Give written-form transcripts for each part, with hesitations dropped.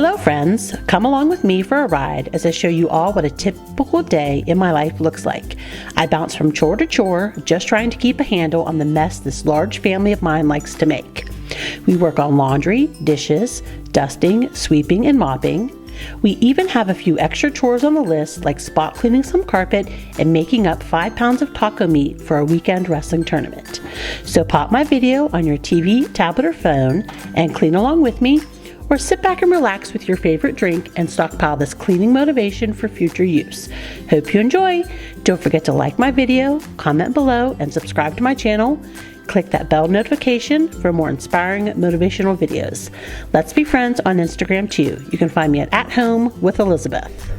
Hello friends, come along with me for a ride as I show you all what a typical day in my life looks like. I bounce from chore to chore, just trying to keep a handle on the mess this large family of mine likes to make. We work on laundry, dishes, dusting, sweeping, and mopping. We even have a few extra chores on the list like spot cleaning some carpet and making up 5 pounds of taco meat for a weekend wrestling tournament. So pop my video on your TV, tablet, or phone and clean along with me. Or sit back and relax with your favorite drink and stockpile this cleaning motivation for future use. Hope you enjoy. Don't forget to like my video, comment below, and subscribe to my channel. Click that bell notification for more inspiring motivational videos. Let's be friends on Instagram too. You can find me at Home with Elizabeth.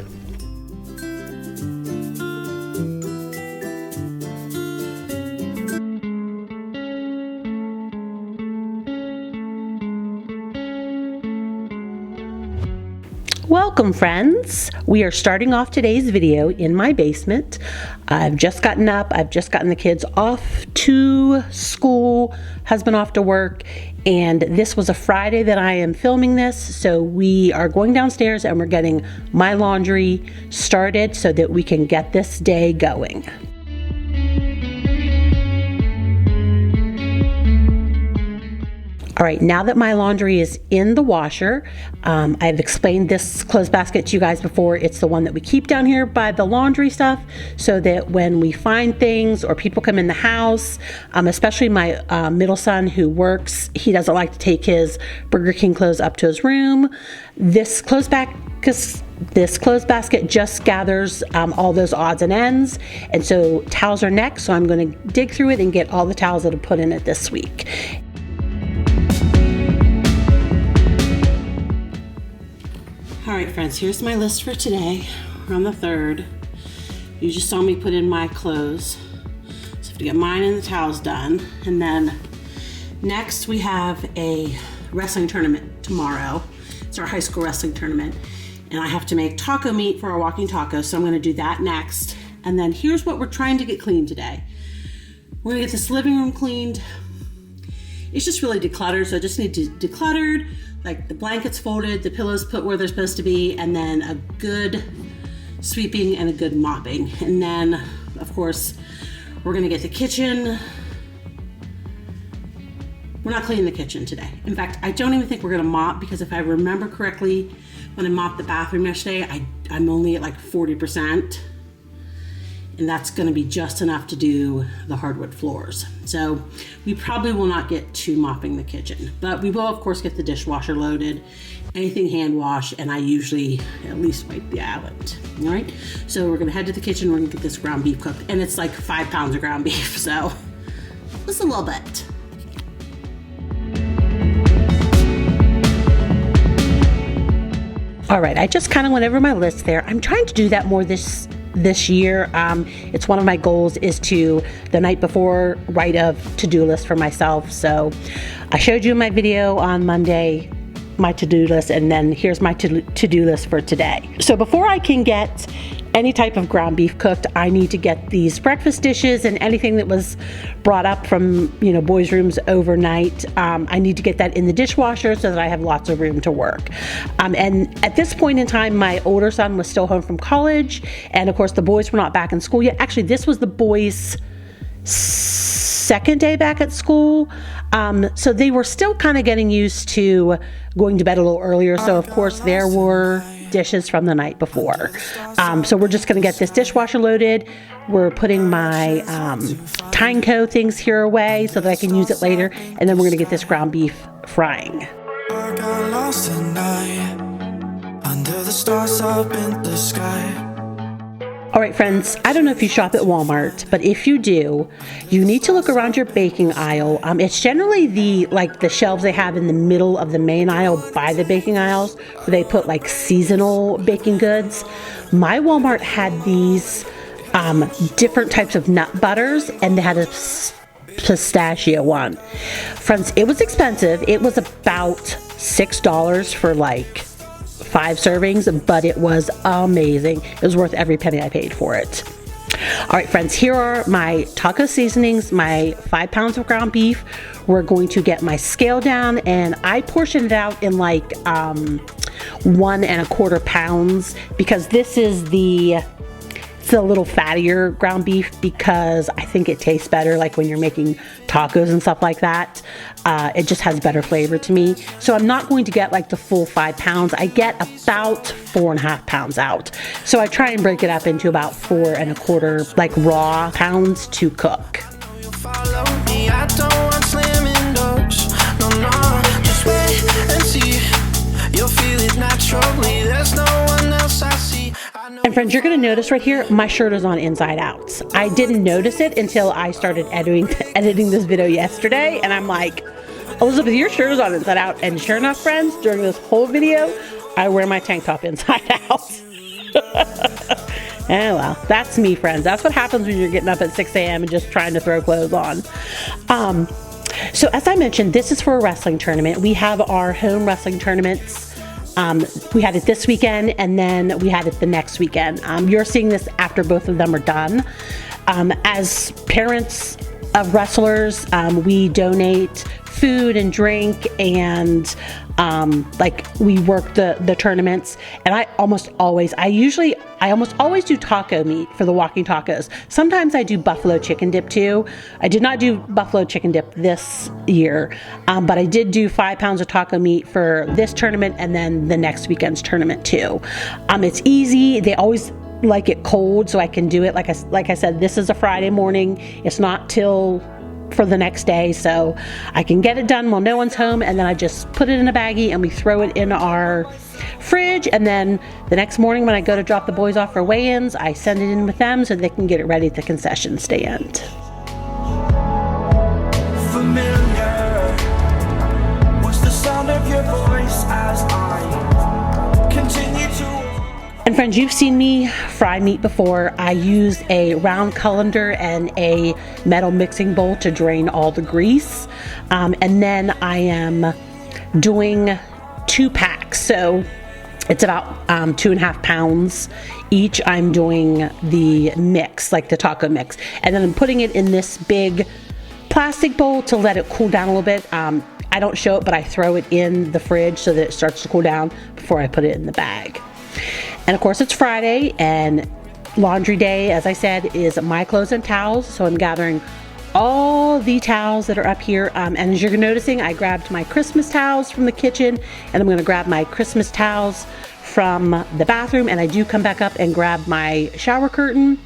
Welcome friends! We are starting off today's video in my basement. I've just gotten up, I've just gotten the kids off to school, husband off to work, and this was a Friday that I am filming this, so we are going downstairs and we're getting my laundry started so that we can get this day going. All right, now that my laundry is in the washer, I've explained this clothes basket to you guys before. It's the one that we keep down here by the laundry stuff so that when we find things or people come in the house, especially my middle son who works, he doesn't like to take his Burger King clothes up to his room. This clothes basket just gathers all those odds and ends, and so towels are next, so I'm going to dig through it and get all the towels that I put in it this week. All right, friends, here's my list for today. We're on the 3rd. You just saw me put in my clothes. So I have to get mine and the towels done. And then next we have a wrestling tournament tomorrow. It's our high school wrestling tournament. And I have to make taco meat for our walking tacos, so I'm gonna do that next. And then here's what we're trying to get cleaned today. We're gonna get this living room cleaned. It's just really decluttered, so I just need to decluttered, like the blankets folded, the pillows put where they're supposed to be, and then a good sweeping and a good mopping. And then, of course, we're gonna get the kitchen. We're not cleaning the kitchen today. In fact, I don't even think we're gonna mop, because if I remember correctly, when I mopped the bathroom yesterday, I'm only at like 40%. And that's gonna be just enough to do the hardwood floors. So we probably will not get to mopping the kitchen, but we will of course get the dishwasher loaded, anything hand wash, and I usually at least wipe the island. All right, so we're gonna head to the kitchen, we're gonna get this ground beef cooked, and it's like 5 pounds of ground beef, so just a little bit. All right, I just kind of went over my list there. I'm trying to do that more this year. It's one of my goals is to, the night before, write a to-do list for myself. So I showed you in my video on Monday my to-do list, and then here's my to-do list for today. So before I can get any type of ground beef cooked, I need to get these breakfast dishes and anything that was brought up from, boys' rooms overnight. I need to get that in the dishwasher so that I have lots of room to work. And at this point in time, my older son was still home from college, and of course the boys were not back in school yet. Actually, this was the boys' second day back at school. So they were still kind of getting used to going to bed a little earlier. So of course there were dishes from the night before. So we're just gonna get this dishwasher loaded. We're putting my Tyneco things here away so that I can use it later. And then we're gonna get this ground beef frying. I got lost at night, under the stars up in the sky. All right, friends, I don't know if you shop at Walmart, but if you do, you need to look around your baking aisle. It's generally the shelves they have in the middle of the main aisle by the baking aisles where they put like seasonal baking goods. My Walmart had these different types of nut butters, and they had a pistachio one. Friends, it was expensive. It was about $6 for like 5 servings, but it was amazing. It was worth every penny I paid for it. All right, friends, here are my taco seasonings, my 5 pounds of ground beef. We're going to get my scale down, and I portioned it out in like 1¼ pounds because this is it's a little fattier ground beef because I think it tastes better like when you're making tacos and stuff like that. It just has better flavor to me. So I'm not going to get like the full 5 pounds. I get about 4½ pounds out. So I try and break it up into about 4¼ like raw pounds to cook. And friends, you're going to notice right here, my shirt is on inside out. I didn't notice it until I started editing this video yesterday. And I'm like, Elizabeth, your shirt is on inside out. And sure enough, friends, during this whole video, I wear my tank top inside out. And well, that's me, friends. That's what happens when you're getting up at 6 a.m. and just trying to throw clothes on. So as I mentioned, this is for a wrestling tournament. We have our home wrestling tournaments. We had it this weekend, and then we had it the next weekend. You're seeing this after both of them are done. As parents of wrestlers, we donate food and drink, and like we work the tournaments. And I almost always do taco meat for the walking tacos. Sometimes I do buffalo chicken dip too. I did not do buffalo chicken dip this year, but I did do 5 pounds of taco meat for this tournament and then the next weekend's tournament too. It's easy. They always like it cold, so I can do it. Like I said, this is a Friday morning. It's not till for the next day, so I can get it done while no one's home, and then I just put it in a baggie and we throw it in our fridge, and then the next morning when I go to drop the boys off for weigh-ins, I send it in with them so they can get it ready at the concession stand. Familiar was the sound of your voice as I continue to. And friends, you've seen me fry meat before. I use a round colander and a metal mixing bowl to drain all the grease. And then I am doing 2 packs. So it's about 2½ pounds each. I'm doing the mix, like the taco mix. And then I'm putting it in this big plastic bowl to let it cool down a little bit. I don't show it, but I throw it in the fridge so that it starts to cool down before I put it in the bag. And of course it's Friday, and laundry day, as I said, is my clothes and towels. So I'm gathering all the towels that are up here. And as you're noticing, I grabbed my Christmas towels from the kitchen, and I'm going to grab my Christmas towels from the bathroom, and I do come back up and grab my shower curtain.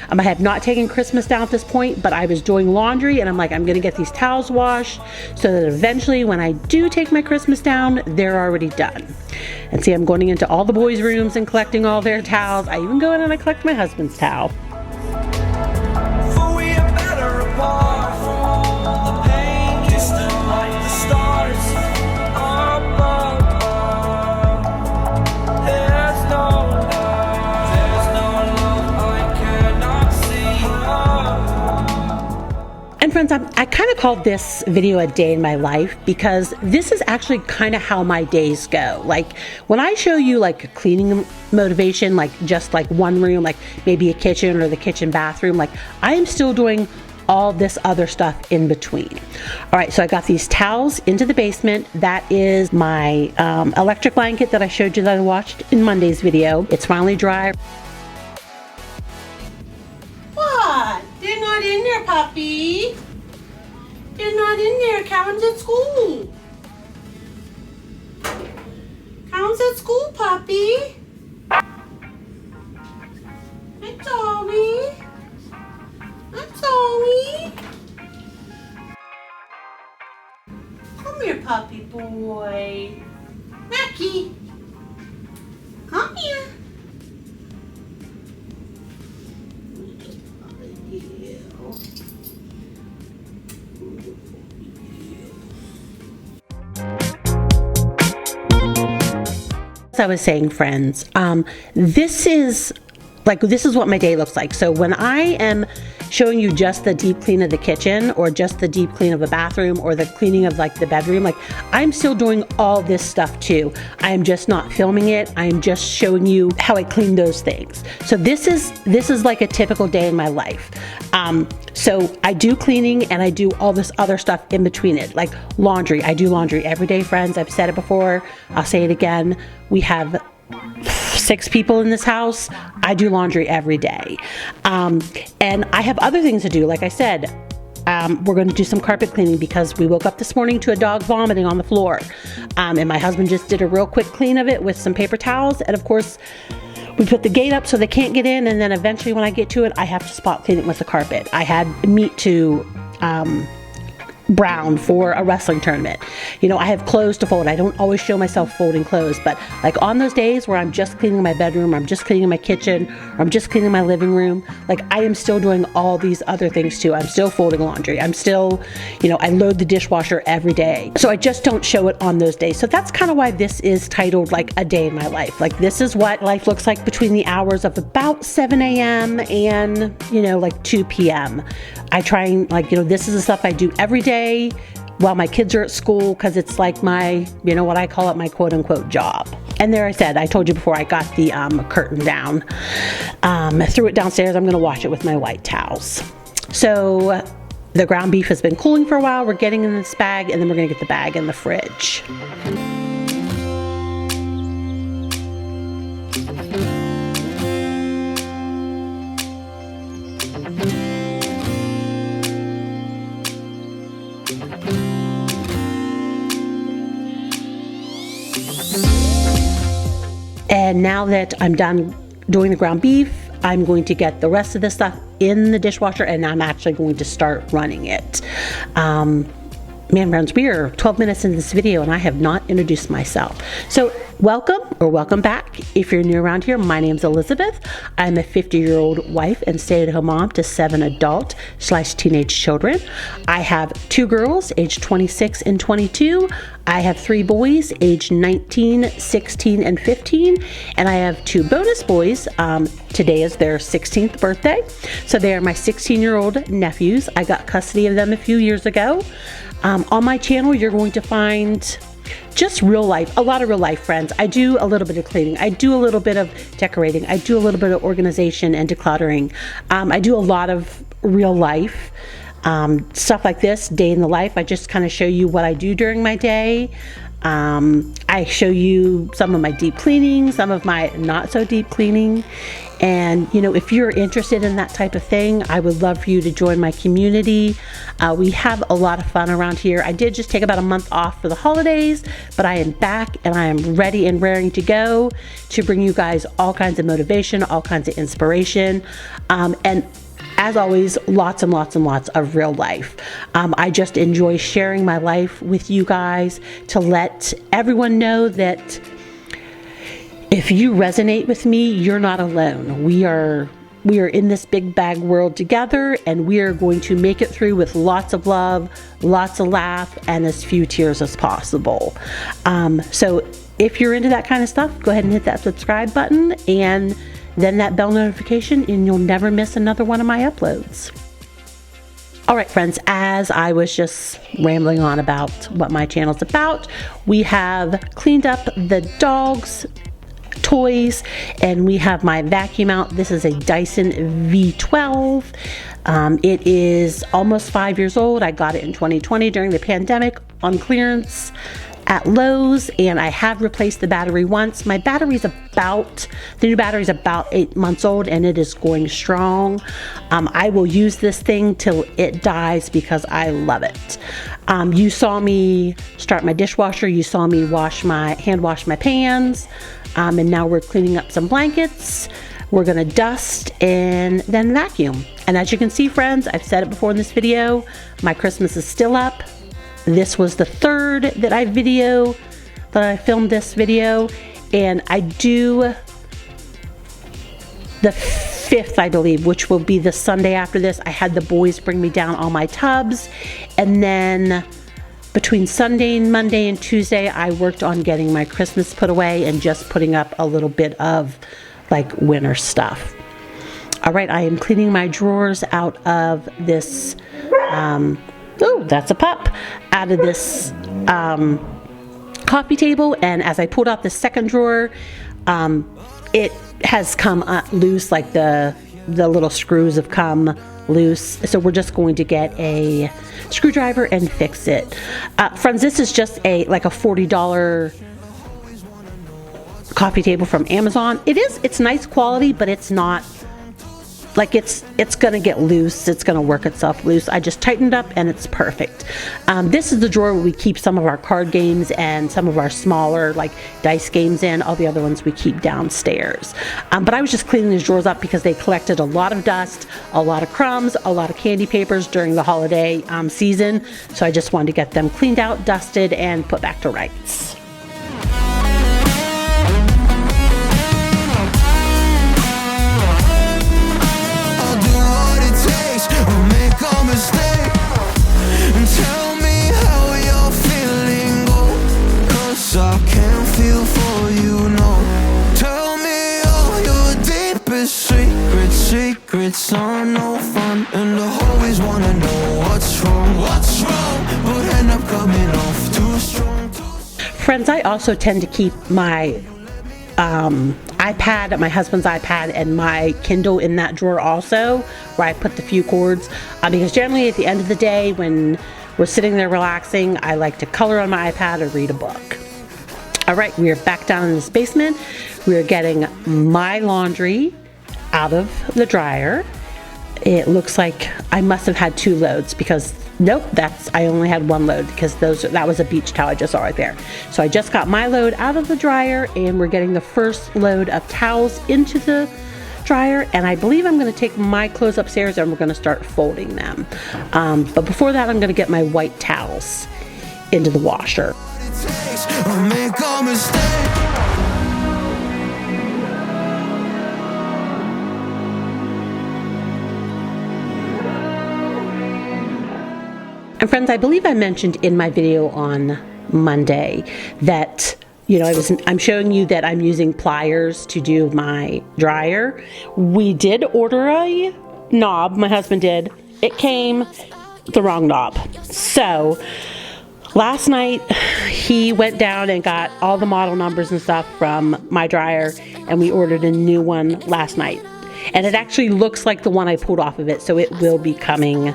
I have not taken Christmas down at this point, but I was doing laundry, and I'm like, I'm gonna get these towels washed so that eventually when I do take my Christmas down, they're already done. And see, I'm going into all the boys' rooms and collecting all their towels. I even go in and I collect my husband's towel. For we are better apart from all the pain, distant like the stars above. There's no love I cannot see. And friends, I kind of called this video a day in my life because this is actually kind of how my days go. Like when I show you like a cleaning motivation, like just like one room, like maybe a kitchen or the kitchen bathroom, like I am still doing all this other stuff in between. All right, so I got these towels into the basement. That is my electric blanket that I showed you that I watched in Monday's video. It's finally dry. What? They're not in there, puppy. They're not in there. Calvin's at school. Calvin's at school, puppy. Hi, Tommy. Hi, Tommy. Come here, puppy boy. Mackie. Come here. As I was saying, friends, this is what my day looks like. So when I am showing you just the deep clean of the kitchen or just the deep clean of a bathroom or the cleaning of like the bedroom. Like, I'm still doing all this stuff too. I am just not filming it. I am just showing you how I clean those things. So this is like a typical day in my life. So I do cleaning and I do all this other stuff in between it, like laundry. I do laundry every day, friends. I've said it before. I'll say it again. We have 6 people in this house. I do laundry every day. And I have other things to do. Like I said, we're going to do some carpet cleaning because we woke up this morning to a dog vomiting on the floor. And my husband just did a real quick clean of it with some paper towels. And of course, we put the gate up so they can't get in. And then eventually when I get to it, I have to spot clean it with the carpet. I had meat to brown for a wrestling tournament. You know, I have clothes to fold. I don't always show myself folding clothes, but like on those days where I'm just cleaning my bedroom, or I'm just cleaning my kitchen, or I'm just cleaning my living room, like I am still doing all these other things too. I'm still folding laundry. I'm still, you know, I load the dishwasher every day. So I just don't show it on those days. So that's kind of why this is titled like a day in my life. Like, this is what life looks like between the hours of about 7 a.m. and, you know, like 2 p.m. I try and, like, you know, this is the stuff I do every day while my kids are at school, because it's like my, you know, what I call it, my quote unquote job. And there, I told you before, I got the curtain down. I threw it downstairs. I'm going to wash it with my white towels. So the ground beef has been cooling for a while. We're getting in this bag, and then we're going to get the bag in the fridge. And now that I'm done doing the ground beef, I'm going to get the rest of this stuff in the dishwasher, and I'm actually going to start running it. Man, friends, we are 12 minutes into this video and I have not introduced myself. So welcome back. If you're new around here, my name's Elizabeth. I'm a 50-year-old wife and stay-at-home mom to 7 adult/teenage children. I have 2 girls aged 26 and 22. I have 3 boys aged 19, 16, and 15. And I have 2 bonus boys. Today is their 16th birthday. So they are my 16-year-old nephews. I got custody of them a few years ago. On my channel, you're going to find just real life, a lot of real life, friends. I do a little bit of cleaning. I do a little bit of decorating. I do a little bit of organization and decluttering. I do a lot of real life stuff like this, day in the life. I just kind of show you what I do during my day. I show you some of my deep cleaning, some of my not so deep cleaning. And, you know, if you're interested in that type of thing, I would love for you to join my community. We have a lot of fun around here. I did just take about a month off for the holidays, but I am back and I am ready and raring to go to bring you guys all kinds of motivation, all kinds of inspiration. And as always, lots and lots and lots of real life. I just enjoy sharing my life with you guys to let everyone know that if you resonate with me, you're not alone. We are in this big bag world together, and we are going to make it through with lots of love, lots of laugh, and as few tears as possible. So if you're into that kind of stuff, go ahead and hit that subscribe button and then that bell notification, and you'll never miss another one of my uploads. All right, friends, as I was just rambling on about what my channel's about, we have cleaned up the dogs' toys, and we have my vacuum out. This is a Dyson V12. It is almost 5 years old. I got it in 2020 during the pandemic on clearance at Lowe's, and I have replaced the battery once. My battery's the new battery's about 8 months old, and it is going strong. I will use this thing till it dies because I love it. You saw me start my dishwasher. You saw me hand wash my pans. And now we're cleaning up some blankets. We're gonna dust and then vacuum. And as you can see, friends, I've said it before in this video, my Christmas is still up. This was the 3rd that I filmed this video, and I do the 5th, I believe, which will be the Sunday after this. I had the boys bring me down all my tubs, and then between Sunday and Monday and Tuesday, I worked on getting my Christmas put away and just putting up a little bit of like winter stuff. All right, I am cleaning my drawers out of this, oh, that's a pup, out of this coffee table. And as I pulled out the second drawer, it has come loose, like the little screws have come loose. So we're just going to get a screwdriver and fix it. Friends, this is just like a $40 coffee table from Amazon. It's nice quality, but it's not like it's gonna get loose. It's gonna work itself loose. I just tightened up and it's perfect. This is the drawer where we keep some of our card games and some of our smaller like dice games in. All the other ones we keep downstairs. But I was just cleaning these drawers up because they collected a lot of dust, a lot of crumbs, a lot of candy papers during the holiday season. So I just wanted to get them cleaned out, dusted, and put back to rights. I can't feel for you, no. Tell me all your deepest secrets are no fun. And I always wanna know what's wrong, but end up coming off too strong. Friends, I also tend to keep my iPad, my husband's iPad, and my Kindle in that drawer also, where I put the few cords, because generally at the end of the day when we're sitting there relaxing, I like to color on my iPad or read a book. All right, we are back down in this basement. We are getting my laundry out of the dryer. It looks like I must have had 2 loads because nope, I only had 1 load because that was a beach towel I just saw right there. So I just got my load out of the dryer and we're getting the first load of towels into the dryer, and I believe I'm going to take my clothes upstairs and we're going to start folding them. But before that, I'm going to get my white towels into the washer. I'll make a mistake. And friends, I believe I mentioned in my video on Monday that, you know, I'm showing you that I'm using pliers to do my dryer. We did order a knob, my husband did. It came the wrong knob. So last night, he went down and got all the model numbers and stuff from my dryer, and we ordered a new one last night. And it actually looks like the one I pulled off of it, so it will be coming,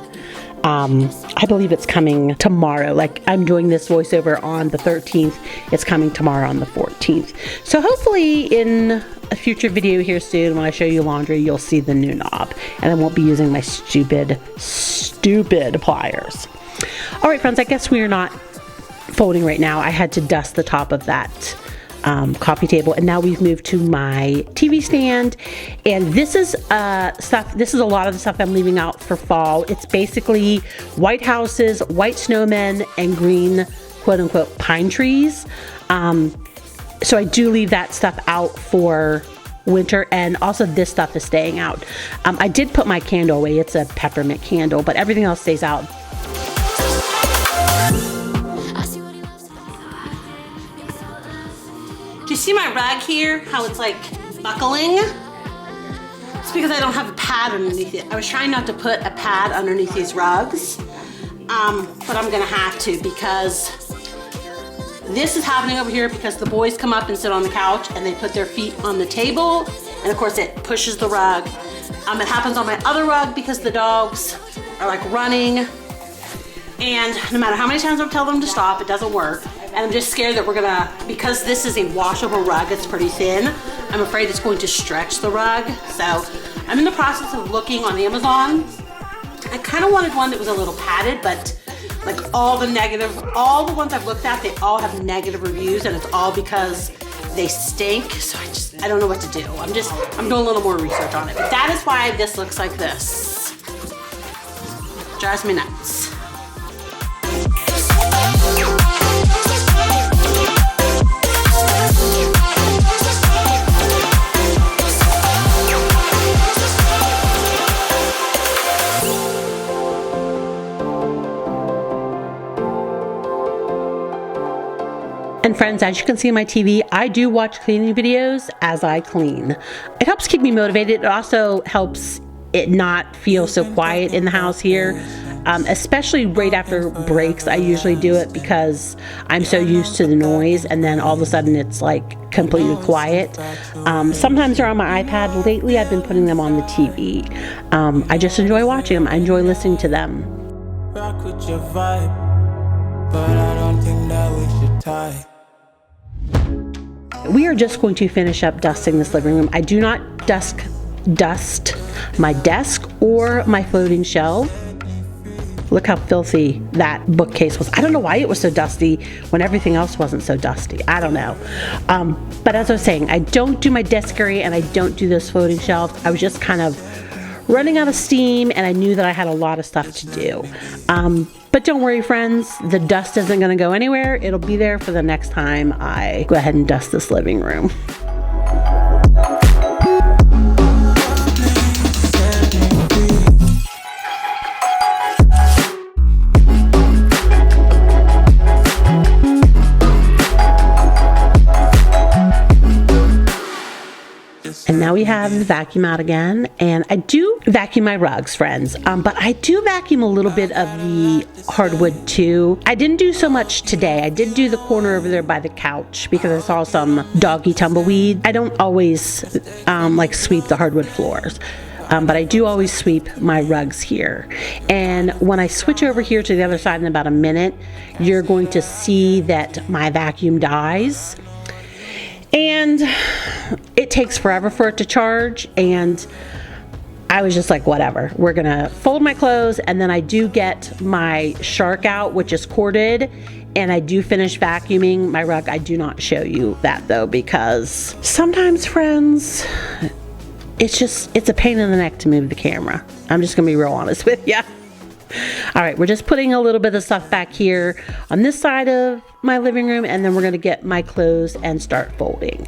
I believe it's coming tomorrow. Like, I'm doing this voiceover on the 13th. It's coming tomorrow on the 14th. So hopefully in a future video here soon, when I show you laundry, you'll see the new knob, and I won't be using my stupid pliers. All right, friends, I guess we are not folding right now. I had to dust the top of that coffee table, and now we've moved to my TV stand, and this is a lot of the stuff I'm leaving out for fall. It's basically white houses, white snowmen, and green quote-unquote pine trees. So I do leave that stuff out for winter, and also this stuff is staying out. I did put my candle away. It's a peppermint candle, but everything else stays out. Do you see my rug here? How it's like buckling? It's because I don't have a pad underneath it. I was trying not to put a pad underneath these rugs, but I'm gonna have to because this is happening over here because the boys come up and sit on the couch and they put their feet on the table, and of course it pushes the rug. It happens on my other rug because the dogs are like running, and no matter how many times I tell them to stop, it doesn't work. And I'm just scared that because this is a washable rug, it's pretty thin, I'm afraid it's going to stretch the rug. So I'm in the process of looking on Amazon. I kind of wanted one that was a little padded, but like all the ones I've looked at, they all have negative reviews, and it's all because they stink. So I don't know what to do. I'm doing a little more research on it. But that is why this looks like this. Drives me nuts. And friends, as you can see on my TV, I do watch cleaning videos as I clean. It helps keep me motivated. It also helps it not feel so quiet in the house here. Especially right after breaks, I usually do it because I'm so used to the noise, and then all of a sudden it's like completely quiet. Sometimes they're on my iPad. Lately I've been putting them on the TV. I just enjoy watching them. I enjoy listening to them. Rock with your vibe, but I don't think that we should tie. We are just going to finish up dusting this living room. I do not dust my desk or my floating shelf. Look how filthy that bookcase was. I don't know why it was so dusty when everything else wasn't so dusty. I don't know. But as I was saying, I don't do my desk area and I don't do those floating shelves. I was just kind of running out of steam, and I knew that I had a lot of stuff to do. But don't worry, friends. The dust isn't going to go anywhere. It'll be there for the next time I go ahead and dust this living room. And now we have the vacuum out again, and I do vacuum my rugs, friends, but I do vacuum a little bit of the hardwood too. I didn't do so much today. I did do the corner over there by the couch because I saw some doggy tumbleweed. I don't always like sweep the hardwood floors. But I do always sweep my rugs here. And when I switch over here to the other side in about a minute, you're going to see that my vacuum dies. And it takes forever for it to charge, and I was just like, whatever. We're gonna fold my clothes, and then I do get my shark out, which is corded, and I do finish vacuuming my rug. I do not show you that though, because sometimes, friends, it's a pain in the neck to move the camera. I'm just gonna be real honest with you. All right, we're just putting a little bit of stuff back here on this side of my living room, and then we're going to get my clothes and start folding.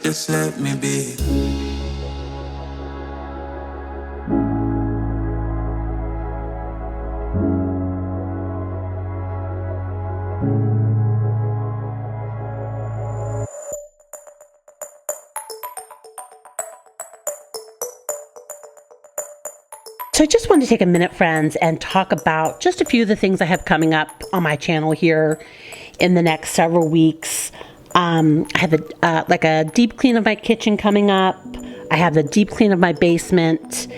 Just let me be. So I just wanted to take a minute, friends, and talk about just a few of the things I have coming up on my channel here in the next several weeks. I have a deep clean of my kitchen coming up. I have the deep clean of my basement,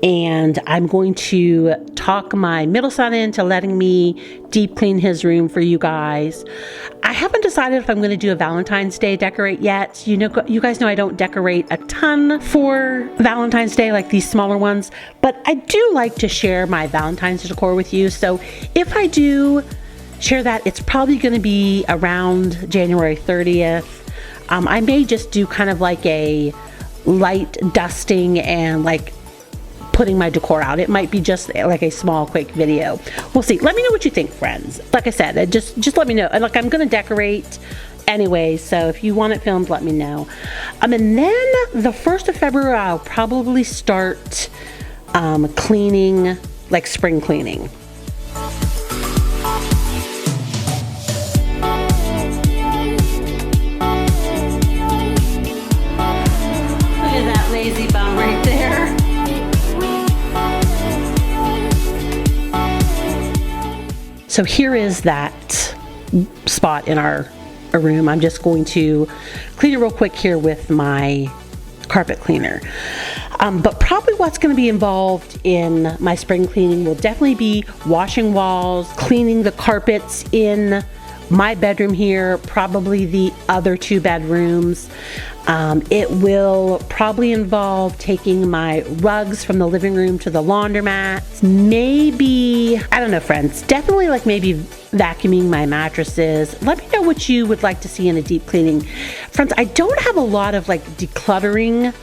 and I'm going to talk my middle son into letting me deep clean his room for you guys. I haven't decided if I'm going to do a Valentine's Day decorate yet. You guys know I don't decorate a ton for Valentine's Day, like these smaller ones, but I do like to share my Valentine's decor with you. So if I do share that, it's probably going to be around January 30th. I may just do kind of like a light dusting and like putting my decor out. It might be just like a small quick video. We'll see. Let me know what you think, friends. Like I said, just let me know. And like, I'm gonna decorate anyway, so if you want it filmed, let me know. And then the 1st of February, I'll probably start cleaning, like spring cleaning. Look at that lazy bum right there. So here is that spot in our room. I'm just going to clean it real quick here with my carpet cleaner. But probably what's going to be involved in my spring cleaning will definitely be washing walls, cleaning the carpets in my bedroom here, probably the other 2 bedrooms. It will probably involve taking my rugs from the living room to the laundromat. Maybe, I don't know, friends, definitely like maybe vacuuming my mattresses. Let me know what you would like to see in a deep cleaning. Friends, I don't have a lot of like decluttering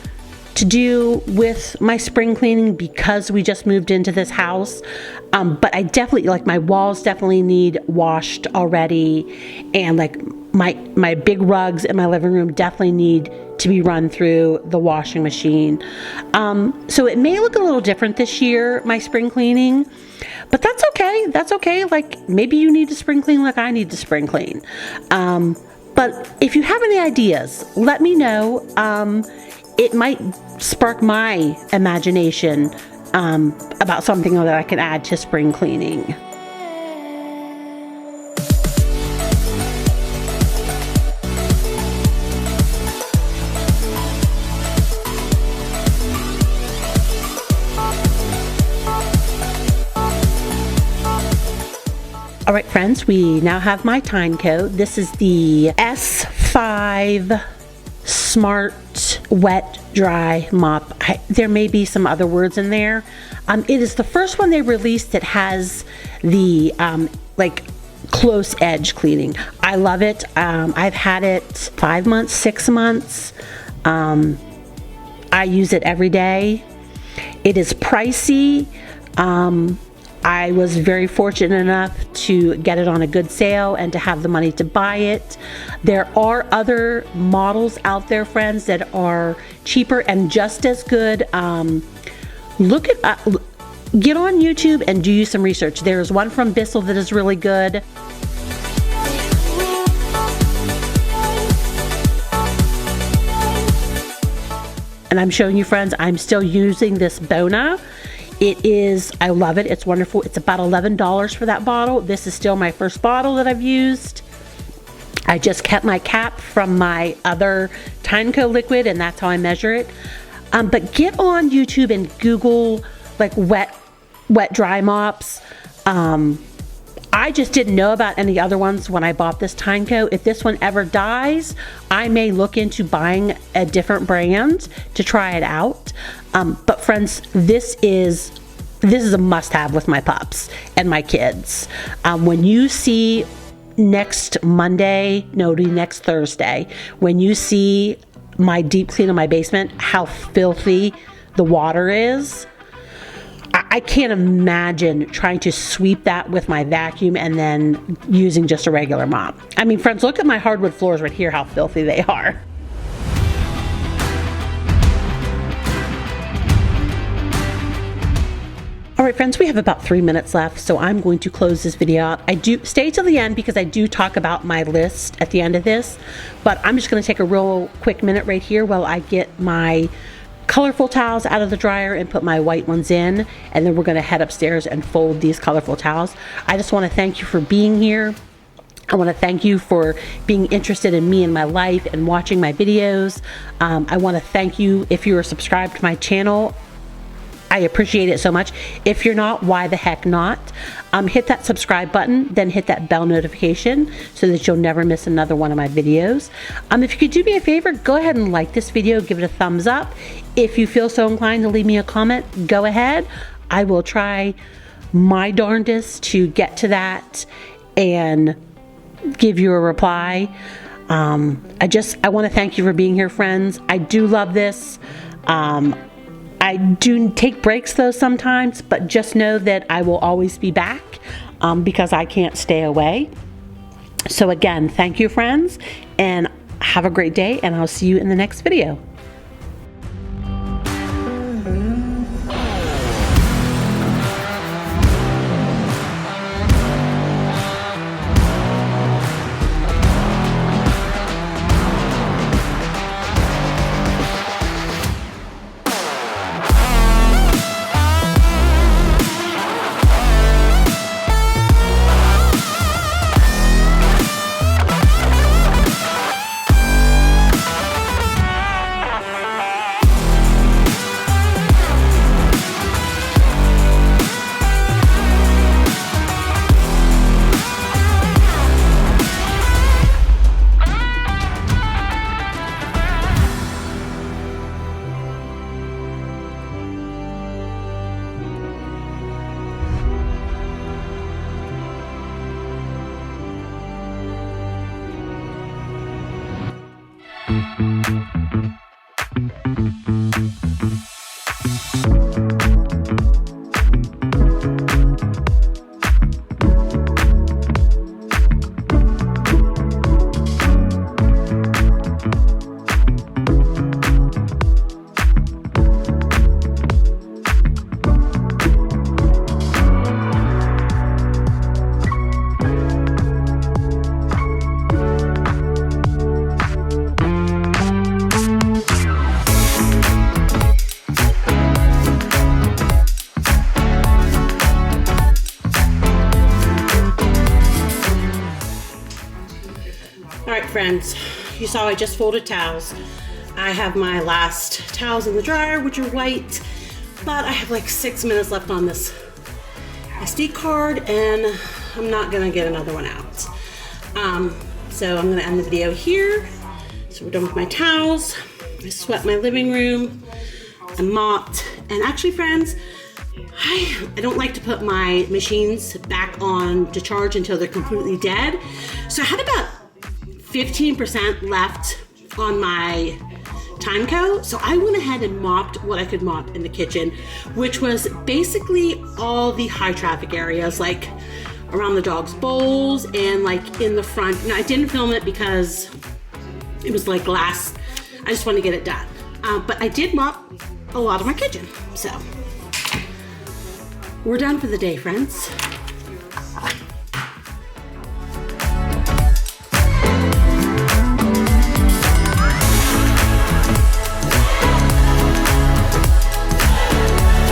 to do with my spring cleaning because we just moved into this house. But I definitely, like, my walls definitely need washed already, and like my big rugs in my living room definitely need to to be run through the washing machine. So it may look a little different this year, my spring cleaning, but that's okay. That's okay. Like, maybe you need to spring clean like I need to spring clean. But if you have any ideas, let me know. It might spark my imagination about something that I can add to spring cleaning. All right, friends, we now have my time code. This is the S5 Smart Wet Dry Mop. There may be some other words in there. It is the first one they released that has the like close edge cleaning. I love it. I've had it 5 months, 6 months. I use it every day. It is pricey. I was very fortunate enough to get it on a good sale and to have the money to buy it. There are other models out there, friends, that are cheaper and just as good. Get on YouTube and do some research. There's one from Bissell that is really good. And I'm showing you, friends, I'm still using this Bona. It is, I love it. It's wonderful. It's about $11 for that bottle. This is still my first bottle that I've used. I just kept my cap from my other Tyneco liquid, and that's how I measure it. But get on YouTube and Google like wet dry mops. I just didn't know about any other ones when I bought this Tyneco. If this one ever dies, I may look into buying a different brand to try it out. But friends, this is a must-have with my pups and my kids. When you see next Thursday, when you see my deep clean of my basement, how filthy the water is, I can't imagine trying to sweep that with my vacuum and then using just a regular mop. I mean, friends, look at my hardwood floors right here, how filthy they are. All right, friends, we have about 3 minutes left, so I'm going to close this video out. I do stay till the end because I do talk about my list at the end of this, but I'm just going to take a real quick minute right here while I get my colorful towels out of the dryer and put my white ones in, and then we're going to head upstairs and fold these colorful towels. I just want to thank you for being here. I want to thank you for being interested in me and my life and watching my videos. I want to thank you if you are subscribed to my channel. I appreciate it so much. If you're not, why the heck not? Hit that subscribe button, then hit that bell notification so that you'll never miss another one of my videos. If you could do me a favor, go ahead and like this video, give it a thumbs up. If you feel so inclined to leave me a comment, go ahead. I will try my darndest to get to that and give you a reply. I want to thank you for being here, friends. I do love this. I do take breaks though sometimes, but just know that I will always be back because I can't stay away. So again, thank you, friends, and have a great day, and I'll see you in the next video. friends, you saw I just folded towels. I have my last towels in the dryer, which are white, but I have like 6 minutes left on this SD card and I'm not gonna get another one out. So I'm gonna end the video here. So we're done with my towels. I swept my living room, I mopped, and actually friends, I don't like to put my machines back on to charge until they're completely dead. So I had about 15% left on my Timeco. So I went ahead and mopped what I could mop in the kitchen, which was basically all the high traffic areas, like around the dog's bowls and like in the front. Now I didn't film it because it was like glass. I just wanted to get it done. But I did mop a lot of my kitchen. So we're done for the day, friends.